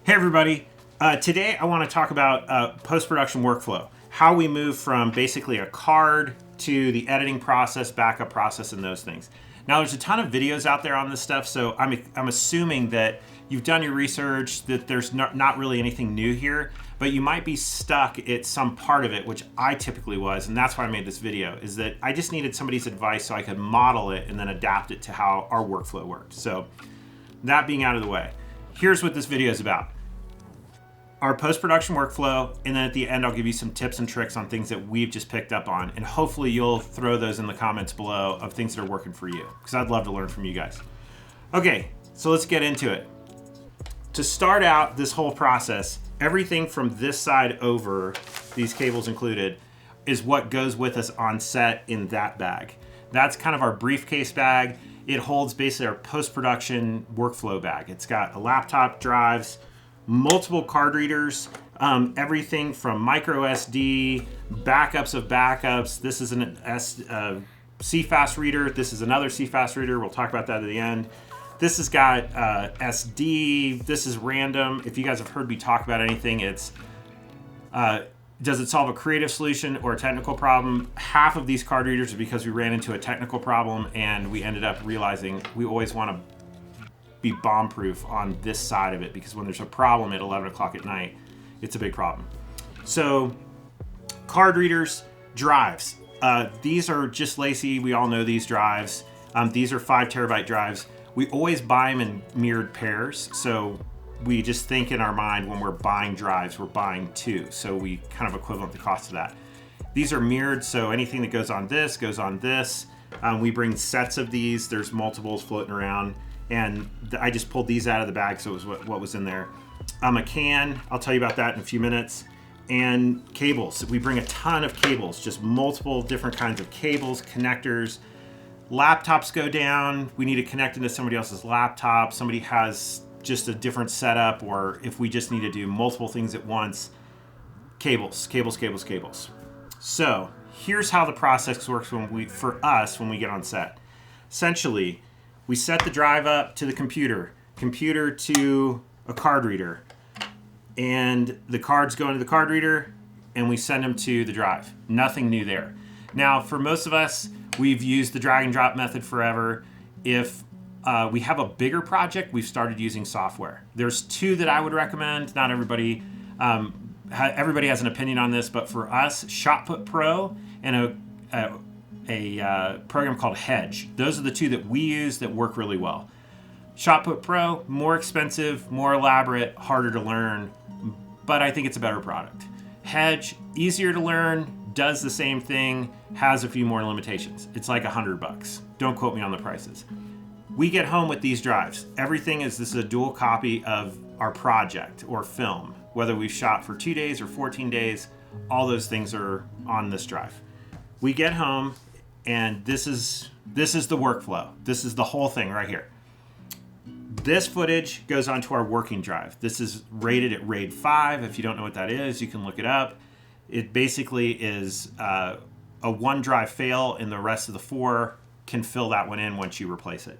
Hey everybody, today I want to talk about post-production workflow. How we move from basically a card to the editing process, backup process, and those things. Now there's a ton of videos out there on this stuff, so I'm assuming that you've done your research, that there's not really anything new here, but you might be stuck at some part of it, which I typically was, and that's why I made this video, is that I just needed somebody's advice so I could model it and then adapt it to how our workflow worked. So that being out of the way, here's what this video is about. Our post-production workflow, and then at the end I'll give you some tips and tricks on things that we've just picked up on, and hopefully you'll throw those in the comments below of things that are working for you, because I'd love to learn from you guys. Okay, so let's get into it. To start out this whole process, everything from this side over, these cables included, is what goes with us on set in that bag. That's kind of our briefcase bag. It holds basically our post-production workflow bag. It's got a laptop, drives, multiple card readers, everything from micro SD, backups of backups. This is an CFast reader. This is another CFast reader. We'll talk about that at the end. This has got SD. This is random. If you guys have heard me talk about anything, it's does it solve a creative solution or a technical problem? Half of these card readers are because we ran into a technical problem and we ended up realizing we always want to be bomb-proof on this side of it, because when there's a problem at 11 o'clock at night, it's a big problem. So card readers, drives. These are just Lacie. We all know these drives. These are 5 terabyte drives. We always buy them in mirrored pairs. So we just think in our mind when we're buying drives, we're buying 2. So we kind of equivalent the cost of that. These are mirrored, so anything that goes on this goes on this. We bring sets of these. There's multiples floating around. And I just pulled these out of the bag, so it was what was in there. A can, I'll tell you about that in a few minutes. And cables, we bring a ton of cables, just multiple different kinds of cables, connectors. Laptops go down, we need to connect into somebody else's laptop. Somebody has just a different setup, or if we just need to do multiple things at once, cables. So here's how the process works for us when we get on set. Essentially, we set the drive up to the computer to a card reader, and the cards go into the card reader, and we send them to the drive. Nothing new there. Now, for most of us, we've used the drag and drop method forever. If we have a bigger project, we've started using software. There's 2 that I would recommend. Not everybody, everybody has an opinion on this, but for us, Shotput Pro and a program called Hedge. Those are the 2 that we use that work really well. Shotput Pro, more expensive, more elaborate, harder to learn, but I think it's a better product. Hedge, easier to learn, does the same thing, has a few more limitations. It's like $100. Don't quote me on the prices. We get home with these drives. This is a dual copy of our project or film, whether we've shot for 2 days or 14 days, all those things are on this drive. We get home, and this is the workflow. This is the whole thing right here. This footage goes onto our working drive. This is rated at RAID 5. If you don't know what that is, you can look it up. It basically is a 1 drive fail, and the rest of the 4 can fill that one in once you replace it.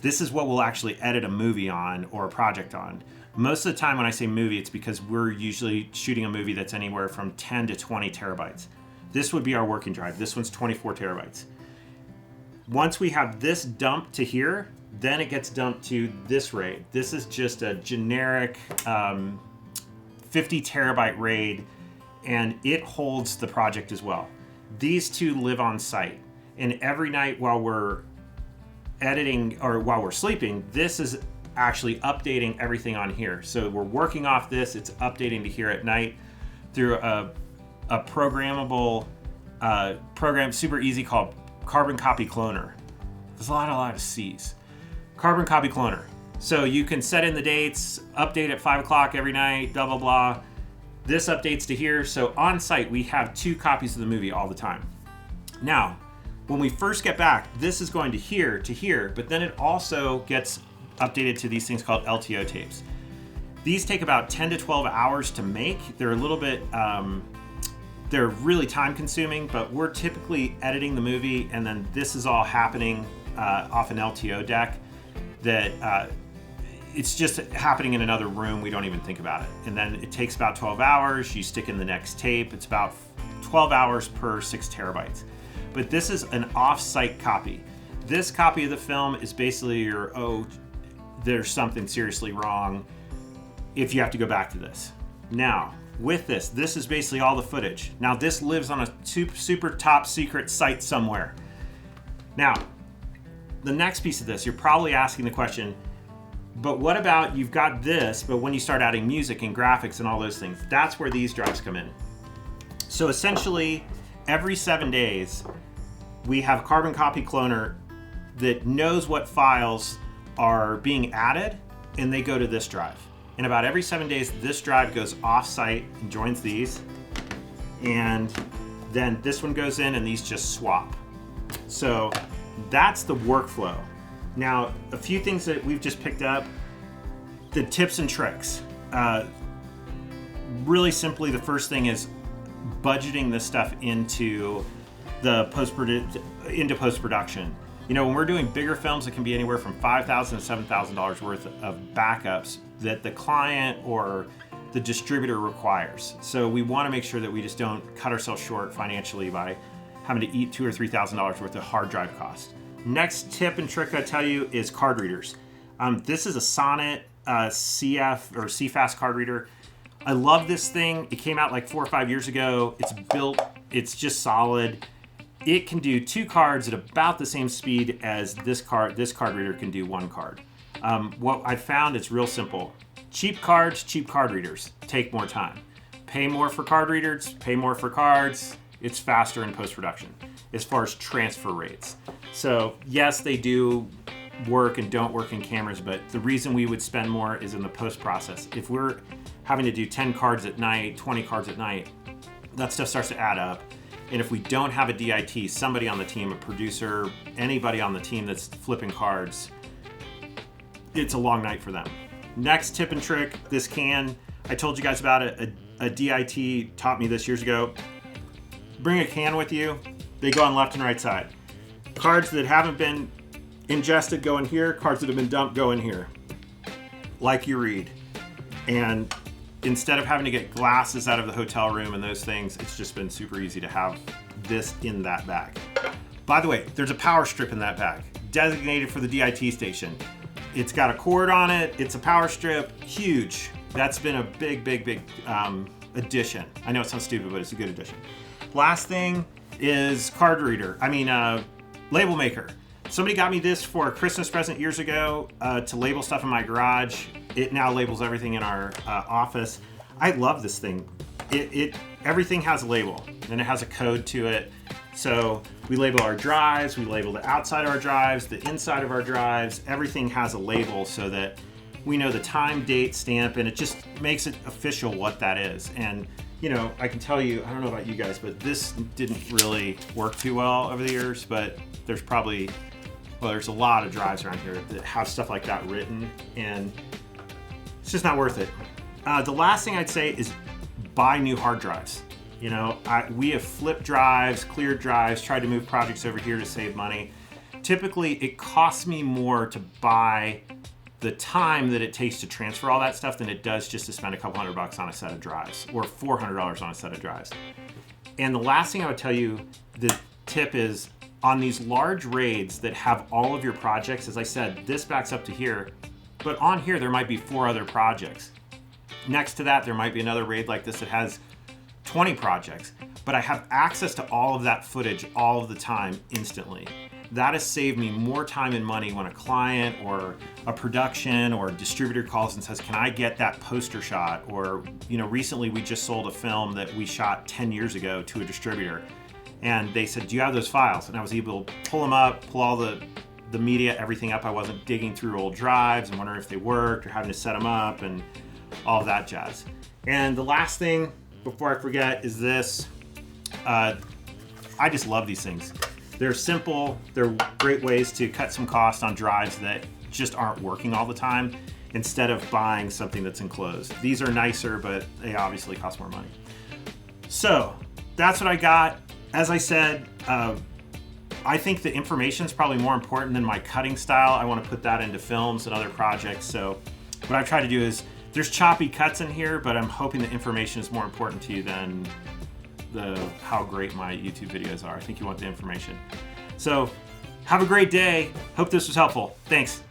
This is what we'll actually edit a movie on or a project on. Most of the time when I say movie, it's because we're usually shooting a movie that's anywhere from 10 to 20 terabytes. This would be our working drive. This one's 24 terabytes. Once we have this dumped to here, then it gets dumped to this RAID. This is just a generic 50 terabyte RAID, and it holds the project as well. These 2 live on site, and every night while we're editing or while we're sleeping, this is actually updating everything on here. So we're working off this, it's updating to here at night through a programmable program, super easy, called Carbon Copy Cloner. There's a lot of C's. Carbon Copy Cloner. So you can set in the dates, update at 5 o'clock every night, blah, blah, blah. This updates to here. So on site, we have 2 copies of the movie all the time. Now, when we first get back, this is going to here, but then it also gets updated to these things called LTO tapes. These take about 10 to 12 hours to make. They're a little bit, they're really time consuming, but we're typically editing the movie, and then this is all happening off an LTO deck that it's just happening in another room. We don't even think about it. And then it takes about 12 hours. You stick in the next tape. It's about 12 hours per 6 terabytes. But this is an off-site copy. This copy of the film is basically your, oh, there's something seriously wrong if you have to go back to this. Now, with this is basically all the footage. Now, this lives on a super top secret site somewhere. Now, the next piece of this, you're probably asking the question, but what about you've got this, but when you start adding music and graphics and all those things, that's where these drives come in. So essentially, every 7 days, we have a carbon copy cloner that knows what files are being added, and they go to this drive. And about every 7 days, this drive goes off-site and joins these, and then this one goes in and these just swap. So that's the workflow. Now, a few things that we've just picked up, the tips and tricks. Really simply, the first thing is budgeting this stuff into the post-production. You know, when we're doing bigger films, it can be anywhere from $5,000 to $7,000 worth of backups that the client or the distributor requires. So we want to make sure that we just don't cut ourselves short financially by having to eat $2,000 or $3,000 worth of hard drive cost. Next tip and trick I tell you is card readers. This is a Sonnet CF or CFast card reader. I love this thing. It came out like 4 or 5 years ago. It's built, it's just solid. It can do 2 cards at about the same speed as this card reader can do 1 card. What I found is real simple. Cheap cards, cheap card readers take more time. Pay more for card readers, pay more for cards. It's faster in post-production as far as transfer rates. So yes, they do work and don't work in cameras, but the reason we would spend more is in the post process. If we're having to do 10 cards at night, 20 cards at night, that stuff starts to add up. And if we don't have a DIT, somebody on the team, a producer, anybody on the team that's flipping cards, it's a long night for them. Next tip and trick, this can. I told you guys about it. A DIT taught me this years ago. Bring a can with you. They go on left and right side. Cards that haven't been ingested go in here. Cards that have been dumped go in here. Like you read. And instead of having to get glasses out of the hotel room and those things, it's just been super easy to have this in that bag. By the way, there's a power strip in that bag, designated for the DIT station. It's got a cord on it. It's a power strip, huge. That's been a big addition. I know it sounds stupid, but it's a good addition. Last thing is label maker. Somebody got me this for a Christmas present years ago to label stuff in my garage. It now labels everything in our office. I love this thing. Everything has a label and it has a code to it. So we label our drives, we label the outside of our drives, the inside of our drives. Everything has a label so that we know the time, date, stamp, and it just makes it official what that is. And you know, I can tell you, I don't know about you guys, but this didn't really work too well over the years, but there's a lot of drives around here that have stuff like that written, and it's just not worth it. The last thing I'd say is buy new hard drives. You know, we have flipped drives, cleared drives, tried to move projects over here to save money. Typically, it costs me more to buy the time that it takes to transfer all that stuff than it does just to spend a couple $100 on a set of drives or $400 on a set of drives. And the last thing I would tell you, the tip is on these large RAIDs that have all of your projects, as I said, this backs up to here, but on here there might be 4 other projects. Next to that, there might be another RAID like this that has 20 projects, but I have access to all of that footage all of the time instantly. That has saved me more time and money when a client or a production or a distributor calls and says, can I get that poster shot? Or, you know, recently we just sold a film that we shot 10 years ago to a distributor. And they said, do you have those files? And I was able to pull them up, pull all the media, everything up. I wasn't digging through old drives and wondering if they worked or having to set them up and all of that jazz. And the last thing before I forget is this. I just love these things. They're simple, they're great ways to cut some cost on drives that just aren't working all the time instead of buying something that's enclosed. These are nicer, but they obviously cost more money. So that's what I got. As I said, I think the information is probably more important than my cutting style. I want to put that into films and other projects. So what I've tried to do is, there's choppy cuts in here, but I'm hoping the information is more important to you than how great my YouTube videos are. I think you want the information. So have a great day. Hope this was helpful. Thanks.